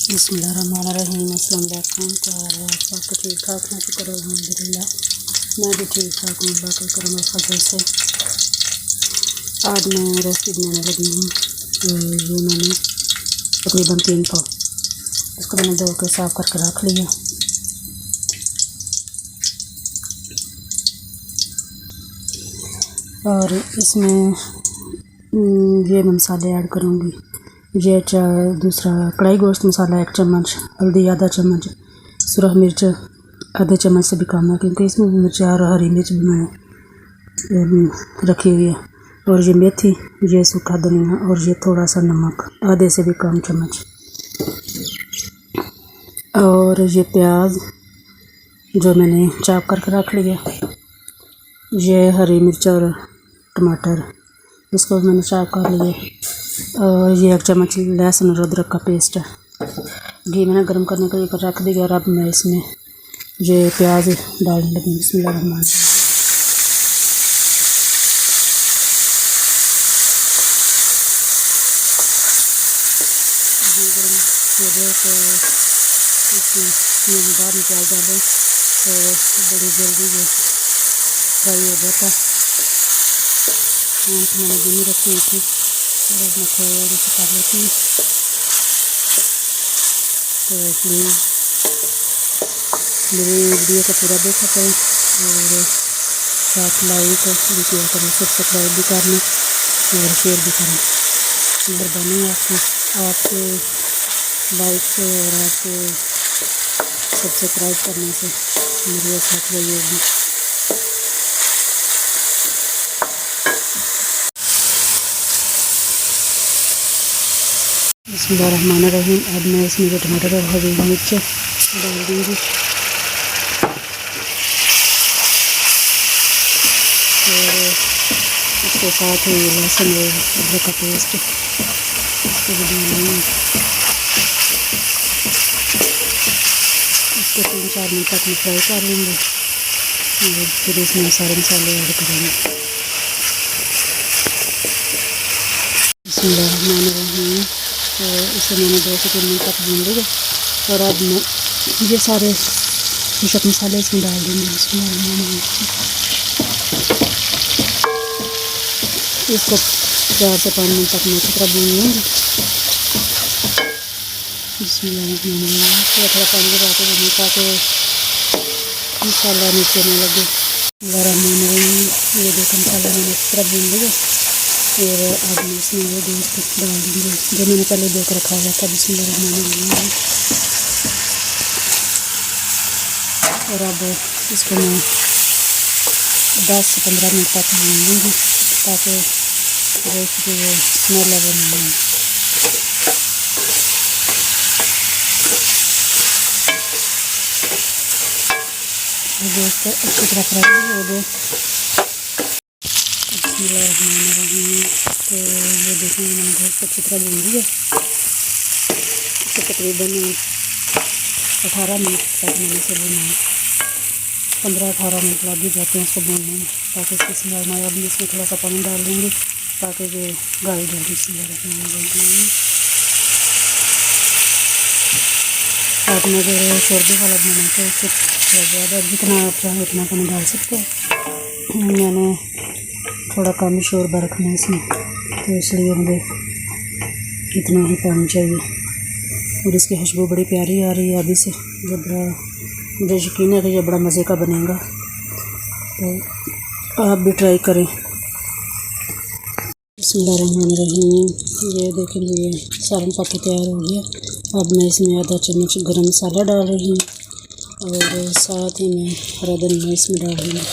बिस्मिल्लाहिर्रहमानिर्रहीम। अस्सलाम वालेकुम। क्या हाल है? आप सबका ठीक ठाक है? शुक्र अल्हम्दुलिल्लाह, मैं भी ठीक ठाक हूँ अल्लाह के करम और फजल से। आज मैं रेसिपी बनाने लगी हूँ। ये मैंने तकरीबन 3 पाव, इसको मैंने धो के साफ करके रख लिया। और इसमें ये मैं मसाले ऐड करूँगी। ये दूसरा कढ़ाई गोश्त मसाला 1 चम्मच, हल्दी आधा चम्मच, सुरख मिर्च आधे चम्मच से भी कम है, क्योंकि इसमें मिर्च और हरी मिर्च भी मैंने रखी हुई है। और ये मेथी, ये सूखा धनिया, और ये थोड़ा सा नमक आधे से भी कम चम्मच। और ये प्याज जो मैंने चॉप करके रख लिया। ये हरी मिर्च और टमाटर, इसको मैंने चॉप कर लिया। और ये 1 चम्मच लहसुन और अदरक का पेस्ट है। घी मैंने गर्म करने के लिए रख दिया। और अब मैं इसमें ये प्याज डालने लगी। बिस्मिल्लाहिर्रहमानिर्रहीम। घी गर्म हो जाए तो इसमें बाद में प्याज डालें तो बड़ी जल्दी ये फ्राई हो जाता है। मैंने धीमी रखी हुई थी और अब मैं थोड़ी सी कर लेती हूँ। तो प्लीज़ मेरी वीडियो को पूरा देखा करें और साथ लाइक भी किया करें, सब्सक्राइब भी कर लें और शेयर भी करें। मेहरबानी आपके लाइक से और आपके सब्सक्राइब करने से मेरी साथ रहेगी। बिस्मिल्लाहिर्रहमानिर्रहीम। अब मैं इसमें जो टमाटर और हरी मिर्च डाल दूँगी और इसके साथ ही लहसुन और अदरक का पेस्ट इसको भी डालूँगी। इसको 3-4 मिनट तक मैं फ्राई कर लूँगी और फिर इसमें सारे मसाले ऐड करेंगे। बिस्मिल्लाहिर्रहमानिर्रहीम। तो इसे मैंने 2 से 3 मिनट तक भून लिया। और अब मैं ये सारे खुशक मसाले इसमें डाल दूँगी। इसको 4 से 5 मिनट तक मैं अच्छी तरह भून लूँगी। बिस्मिल्लाहिर्रहमानिर्रहीम। थोड़ा पानी के बाद दूँगी ताकि मसाला नीचे न लगे। बिस्मिल्लाहिर्रहमानिर्रहीम। ये देखो मसाला मैंने अच्छी तरह भून लिया। और अब मैं इसमें वो गोश्त डाल दूँगी जो मैंने पहले धो कर रखा हुआ था। बिस्मिल्लाहिर्रहमानिर्रहीम। और अब इसको मैं 10 से 15 मिनट तक भून लूँगी ताकि गोश्त की वो स्मेल है वो नहीं आए। गोश्त अच्छी तरह फ्राई हो गया। बिस्मिल्लाहिर्रहमानिर्रहीम। तो ये देखेंगे मैंने गोश्त अच्छी तरह भून लिया। इसको तकरीबन 18 मिनट तक मैंने इसे भूना है। 15-18 मिनट लग ही जाते हैं इसको भूनने में ताकि इसकी स्मेल ना आए। अब इसमें थोड़ा सा पानी डाल दूँगी ताकि जो गल जाए। बिस्मिल्लाहिर्रहमानिर्रहीम। आपने जो शोरबे वाला बनाना तो उससे थोड़ा ज़्यादा जितना आप चाहें उतना पानी डाल सकते हैं। मैंने थोड़ा कम शोरबा रखना है इसमें, तो इसलिए मुझे इतना ही पानी चाहिए। और इसकी खुशबू बड़ी प्यारी आ रही है अभी से। ये बड़ा मुझे यकीन है कि ये बड़ा मज़े का बनेगा, तो आप भी ट्राई करें। बिस्मिल्लाहिर्रहमानिर्रहीम। ये देखेंगे ये सालन पापड़ तैयार हो गया। अब मैं इसमें आधा चम्मच गरम मसाला डाल रही हूँ और साथ ही मैं हरा धनिया इसमें डाल रही हूँ।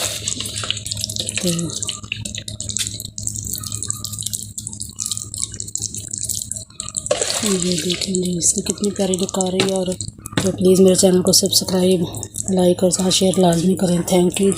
तो ये देखेंगे इसकी कितनी प्यारी लुक आ रही है। और तो प्लीज़ मेरे चैनल को सब्सक्राइब, लाइक और साथ शेयर लाजमी करें। Thank you.